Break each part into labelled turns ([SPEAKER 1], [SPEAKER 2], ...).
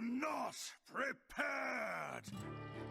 [SPEAKER 1] not prepared!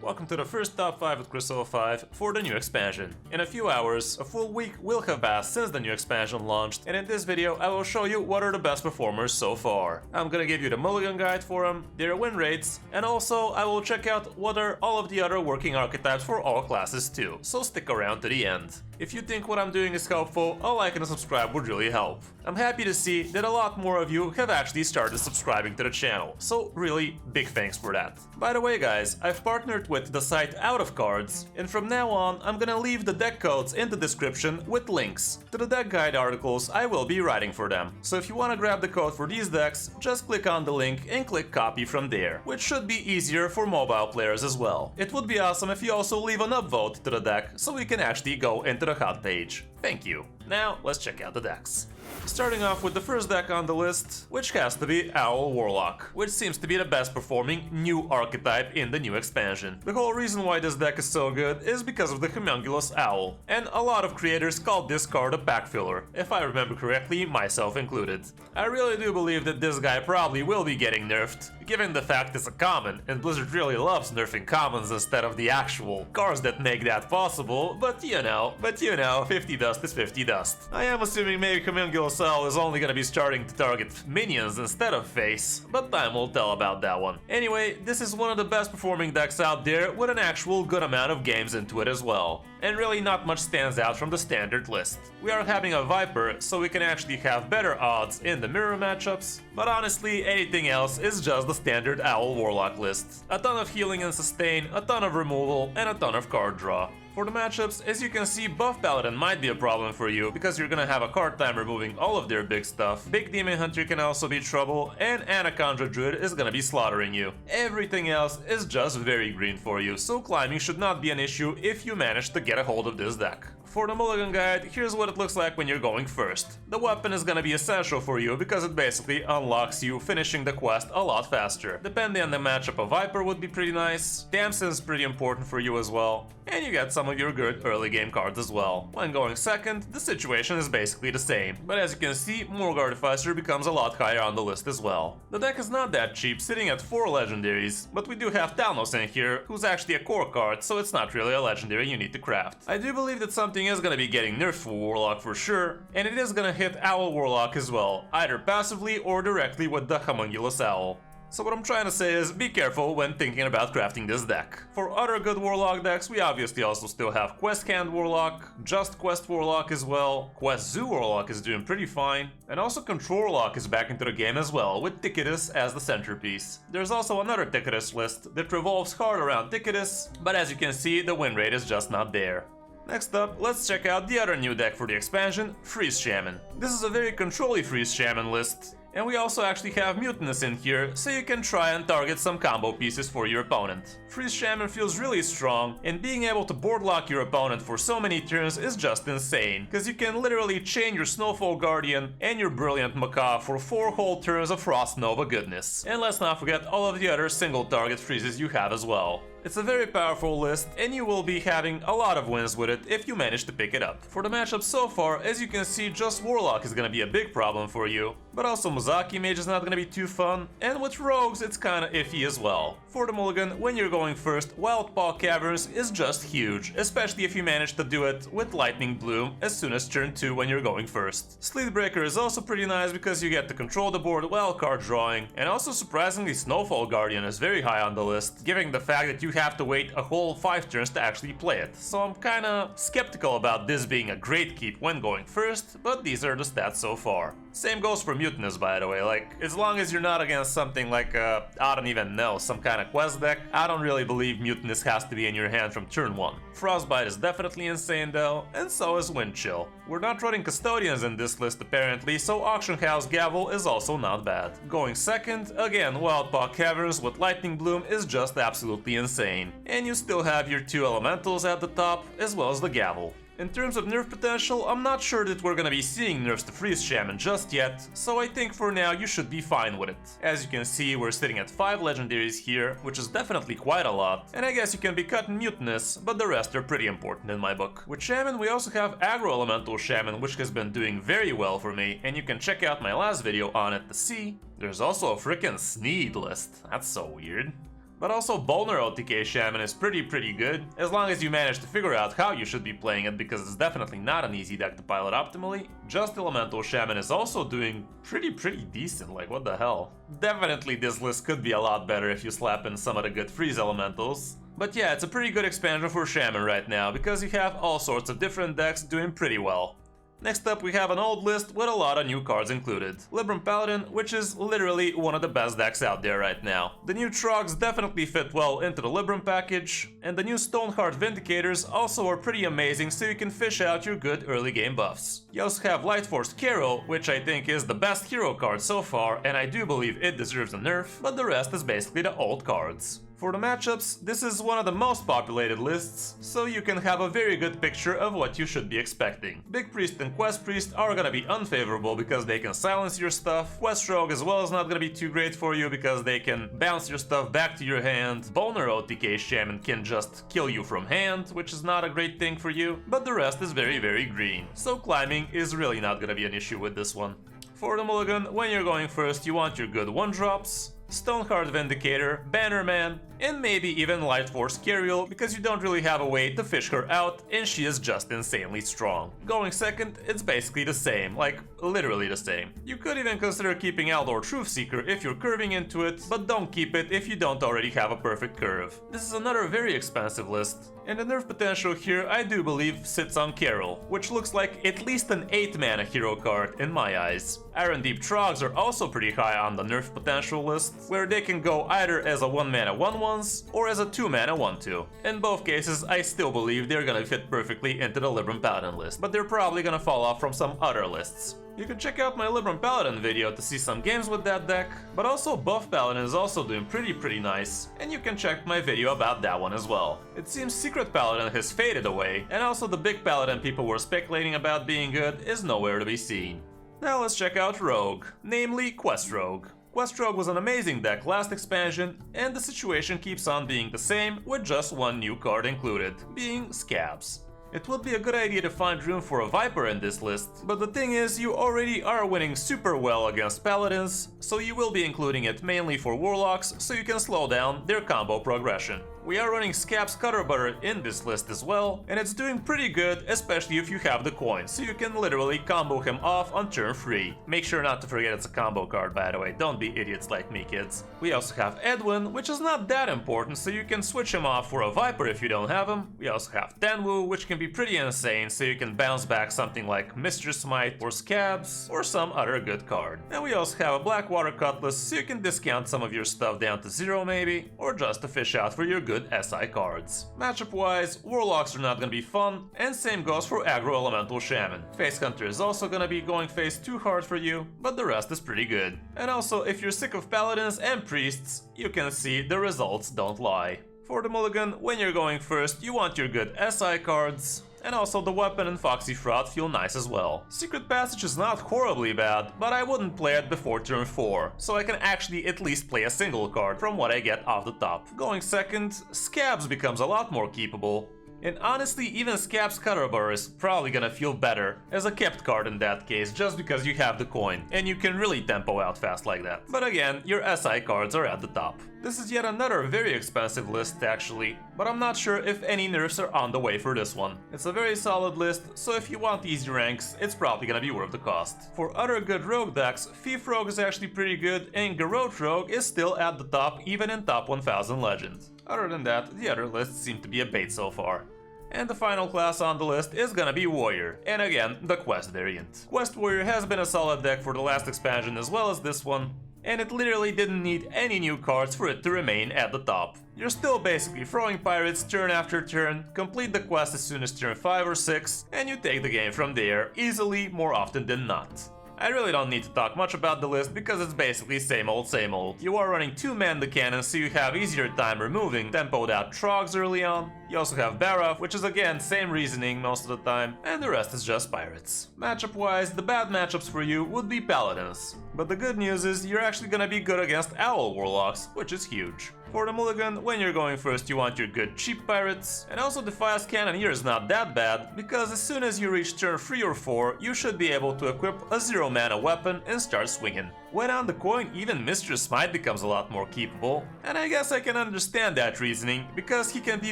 [SPEAKER 2] Welcome to the first top 5 with Kris 05 for the new expansion. In a few hours, a full week will have passed since the new expansion launched, and in this video I will show you what are the best performers so far. I'm gonna give you the mulligan guide for them, their win rates, and also I will check out what are all of the other working archetypes for all classes too, so stick around to the end. If you think what I'm doing is helpful, a like and a subscribe would really help. I'm happy to see that a lot more of you have actually started subscribing to the channel, so really big thanks for that. By the way guys, I've partnered with the site Out of Cards, and from now on I'm gonna leave the deck codes in the description with links to the deck guide articles I will be writing for them. So if you wanna grab the code for these decks, just click on the link and click copy from there, which should be easier for mobile players as well. It would be awesome if you also leave an upvote to the deck so we can actually go into the hot page. Thank you. Now let's check out the decks. Starting off with the first deck on the list, which has to be Owl Warlock, which seems to be the best performing new archetype in the new expansion. The whole reason why this deck is so good is because of the Homunculus Owl, and a lot of creators called this card a pack filler, if I remember correctly, myself included. I really do believe that this guy probably will be getting nerfed, given the fact it's a common, and Blizzard really loves nerfing commons instead of the actual cards that make that possible, but you know, 50 dust is 50 dust. I am assuming maybe Homunculus Owl is only gonna be starting to target minions instead of face, but time will tell about that one. Anyway, this is one of the best performing decks out there with an actual good amount of games into it as well. And really not much stands out from the standard list. We are having a Viper, so we can actually have better odds in the mirror matchups, but honestly anything else is just the standard Owl Warlock list. A ton of healing and sustain, a ton of removal, and a ton of card draw. For the matchups, as you can see, buff Paladin might be a problem for you, because you're gonna have a card time removing all of their big stuff. Big Demon Hunter can also be trouble, and Anaconda Druid is gonna be slaughtering you. Everything else is just very green for you, so climbing should not be an issue if you manage to get a hold of this deck. For the mulligan guide, here's what it looks like when you're going first. The weapon is gonna be essential for you because it basically unlocks you finishing the quest a lot faster. Depending on the matchup, a Viper would be pretty nice, Damson's pretty important for you as well, and you get some of your good early game cards as well. When going second, the situation is basically the same, but as you can see, Morg Artificer becomes a lot higher on the list as well. The deck is not that cheap, sitting at 4 legendaries, but we do have Talnos in here, who's actually a core card, so it's not really a legendary you need to craft. I do believe that something is gonna be getting nerfed for Warlock for sure, and it is gonna hit Owl Warlock as well, either passively or directly with the Homunculus Owl. So what I'm trying to say is, be careful when thinking about crafting this deck. For other good Warlock decks, we obviously also still have Quest Hand Warlock, Just Quest Warlock as well, Quest Zoo Warlock is doing pretty fine, and also Control Warlock is back into the game as well, with Ticketus as the centerpiece. There's also another Ticketus list that revolves hard around Ticketus, but as you can see, the win rate is just not there. Next up, let's check out the other new deck for the expansion, Freeze Shaman. This is a very control-y Freeze Shaman list, and we also actually have Mutinous in here, so you can try and target some combo pieces for your opponent. Freeze Shaman feels really strong, and being able to board lock your opponent for so many turns is just insane, because you can literally chain your Snowfall Guardian and your Brilliant Macaw for 4 whole turns of Frost Nova goodness. And let's not forget all of the other single target freezes you have as well. It's a very powerful list, and you will be having a lot of wins with it if you manage to pick it up. For the matchup so far, as you can see, just Warlock is gonna be a big problem for you, but also Muzaki Mage is not gonna be too fun, and with Rogues it's kinda iffy as well. For the mulligan, when you're going first, Wild Paw Caverns is just huge, especially if you manage to do it with Lightning Bloom as soon as turn 2 when you're going first. Sleetbreaker is also pretty nice because you get to control the board while card drawing, and also surprisingly Snowfall Guardian is very high on the list, given the fact that you have to wait a whole 5 turns to actually play it. So I'm kinda skeptical about this being a great keep when going first, but these are the stats so far. Same goes for Mutinous, by the way, like, as long as you're not against something like I don't even know, some kind of quest deck, I don't really believe Mutinous has to be in your hand from turn 1. Frostbite is definitely insane though, and so is Windchill. We're not running Custodians in this list apparently, so Auction House Gavel is also not bad. Going second, again, Wildpaw Caverns with Lightning Bloom is just absolutely insane. And you still have your 2 elementals at the top, as well as the Gavel. In terms of nerf potential, I'm not sure that we're gonna be seeing nerfs to Freeze Shaman just yet, so I think for now you should be fine with it. As you can see, we're sitting at 5 legendaries here, which is definitely quite a lot, and I guess you can be cutting Mutinous, but the rest are pretty important in my book. With Shaman, we also have Aggro Elemental Shaman, which has been doing very well for me, and you can check out my last video on it to see. There's also a frickin' Sneed list, that's so weird. But also Bolner OTK Shaman is pretty good, as long as you manage to figure out how you should be playing it, because it's definitely not an easy deck to pilot optimally. Just Elemental Shaman is also doing pretty decent, like what the hell. Definitely this list could be a lot better if you slap in some of the good freeze elementals. But yeah, it's a pretty good expansion for Shaman right now, because you have all sorts of different decks doing pretty well. Next up, we have an old list with a lot of new cards included. Libram Paladin, which is literally one of the best decks out there right now. The new Trogs definitely fit well into the Libram package, and the new Stoneheart Vindicators also are pretty amazing, so you can fish out your good early game buffs. You also have Lightforce Carol, which I think is the best hero card so far, and I do believe it deserves a nerf, but the rest is basically the old cards. For the matchups, this is one of the most populated lists, so you can have a very good picture of what you should be expecting. Big Priest and Quest Priest are gonna be unfavorable because they can silence your stuff. Quest Rogue as well is not gonna be too great for you because they can bounce your stuff back to your hand. Bolner OTK Shaman can just kill you from hand, which is not a great thing for you, but the rest is very green. So climbing is really not gonna be an issue with this one. For the mulligan, when you're going first, you want your good 1-drops. Stoneheart Vindicator, Bannerman, and maybe even Lightforce Carriel, because you don't really have a way to fish her out, and she is just insanely strong. Going second, it's basically the same, like literally the same. You could even consider keeping Aldor Truthseeker if you're curving into it, but don't keep it if you don't already have a perfect curve. This is another very expensive list, and the nerf potential here I do believe sits on Carol, which looks like at least an 8-mana hero card in my eyes. Iron Deep Trogs are also pretty high on the nerf potential list, where they can go either as a 1-mana 1/1s or as a 2-mana 1/2. In both cases, I still believe they're gonna fit perfectly into the Libram Paladin list, but they're probably gonna fall off from some other lists. You can check out my Libram Paladin video to see some games with that deck, but also Buff Paladin is also doing pretty nice, and you can check my video about that one as well. It seems Secret Paladin has faded away, and also the big Paladin people were speculating about being good is nowhere to be seen. Now let's check out Rogue, namely Quest Rogue. Quest Rogue was an amazing deck last expansion, and the situation keeps on being the same with just one new card included, being Scabs. It would be a good idea to find room for a Viper in this list, but the thing is you already are winning super well against Paladins, so you will be including it mainly for Warlocks so you can slow down their combo progression. We are running Scab's Cutter Butter in this list as well, and it's doing pretty good, especially if you have the coin, so you can literally combo him off on turn 3. Make sure not to forget it's a combo card, by the way, don't be idiots like me, kids. We also have Edwin, which is not that important, so you can switch him off for a Viper if you don't have him. We also have Danwu, which can be pretty insane, so you can bounce back something like Mistress Might or Scabs, or some other good card. And we also have a Blackwater Cutlass, so you can discount some of your stuff down to 0 maybe, or just to fish out for your good SI cards. Matchup wise, Warlocks are not gonna be fun, and same goes for Aggro Elemental Shaman. Face Hunter is also gonna be going face too hard for you, but the rest is pretty good. And also, if you're sick of Paladins and Priests, you can see the results don't lie. For the mulligan, when you're going first, you want your good SI cards, and also the Weapon and Foxy Fraud feel nice as well. Secret Passage is not horribly bad, but I wouldn't play it before turn 4, so I can actually at least play a single card from what I get off the top. Going second, Scabs becomes a lot more keepable. And honestly, even Scab's Cutter Butter is probably gonna feel better as a kept card in that case, just because you have the coin, and you can really tempo out fast like that. But again, your SI cards are at the top. This is yet another very expensive list actually, but I'm not sure if any nerfs are on the way for this one. It's a very solid list, so if you want easy ranks, it's probably gonna be worth the cost. For other good rogue decks, Thief Rogue is actually pretty good, and Garrote Rogue is still at the top even in top 1000 Legend. Other than that, the other lists seem to be a bait so far. And the final class on the list is gonna be Warrior, and again, the Quest variant. Quest Warrior has been a solid deck for the last expansion as well as this one, and it literally didn't need any new cards for it to remain at the top. You're still basically throwing pirates turn after turn, complete the quest as soon as turn 5 or 6, and you take the game from there easily more often than not. I really don't need to talk much about the list because it's basically same old same old. You are running 2 Manda cannons, so you have easier time removing tempoed out Trogs early on. You also have Baraf, which is again same reasoning most of the time, and the rest is just pirates. Matchup wise, the bad matchups for you would be Paladins. But the good news is you're actually gonna be good against Owl Warlocks, which is huge. For the mulligan, when you're going first you want your good cheap pirates, and also the fast cannon here is not that bad, because as soon as you reach turn 3 or 4, you should be able to equip a 0 mana weapon and start swinging. When on the coin, even Mistress Smite becomes a lot more keepable, and I guess I can understand that reasoning, because he can be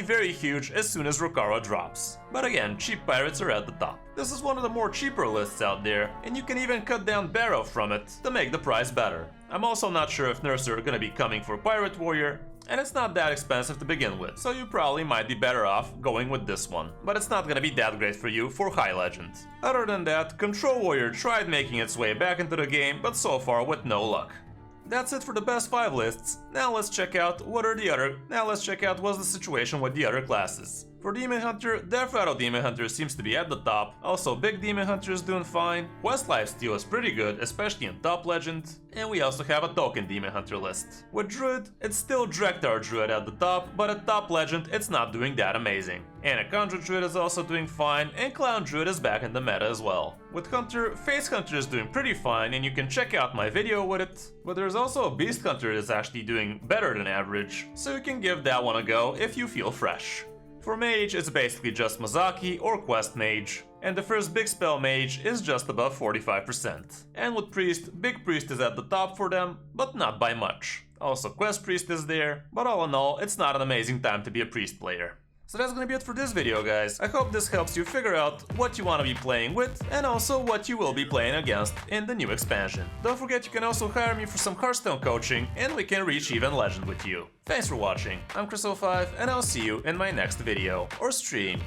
[SPEAKER 2] very huge as soon as Rokara drops. But again, cheap pirates are at the top. This is one of the more cheaper lists out there, and you can even cut down Barrow from it to make the price better. I'm also not sure if nerfs are gonna be coming for Pirate Warrior, and it's not that expensive to begin with, so you probably might be better off going with this one, but it's not gonna be that great for you for High Legend. Other than that, Control Warrior tried making its way back into the game, but so far with no luck. That's it for the best 5 lists. Now let's check out what's the situation with the other classes. For Demon Hunter, Death Rattle Demon Hunter seems to be at the top, also Big Demon Hunter is doing fine, Quest Lifesteal is pretty good, especially in Top Legend, and we also have a Token Demon Hunter list. With Druid, it's still Drekthar Druid at the top, but at Top Legend it's not doing that amazing. Anaconda Druid is also doing fine, and Clown Druid is back in the meta as well. With Hunter, Face Hunter is doing pretty fine, and you can check out my video with it, but there's also a Beast Hunter that's actually doing better than average, so you can give that one a go if you feel fresh. For Mage, it's basically just Mazaki or Quest Mage, and the first big spell Mage is just above 45%. And with Priest, Big Priest is at the top for them, but not by much. Also Quest Priest is there, but all in all, it's not an amazing time to be a Priest player. So that's gonna be it for this video, guys. I hope this helps you figure out what you want to be playing with, and also what you will be playing against in the new expansion. Don't forget you can also hire me for some Hearthstone coaching, and we can reach even Legend with you. Thanks for watching, I'm Kris05, and I'll see you in my next video, or stream.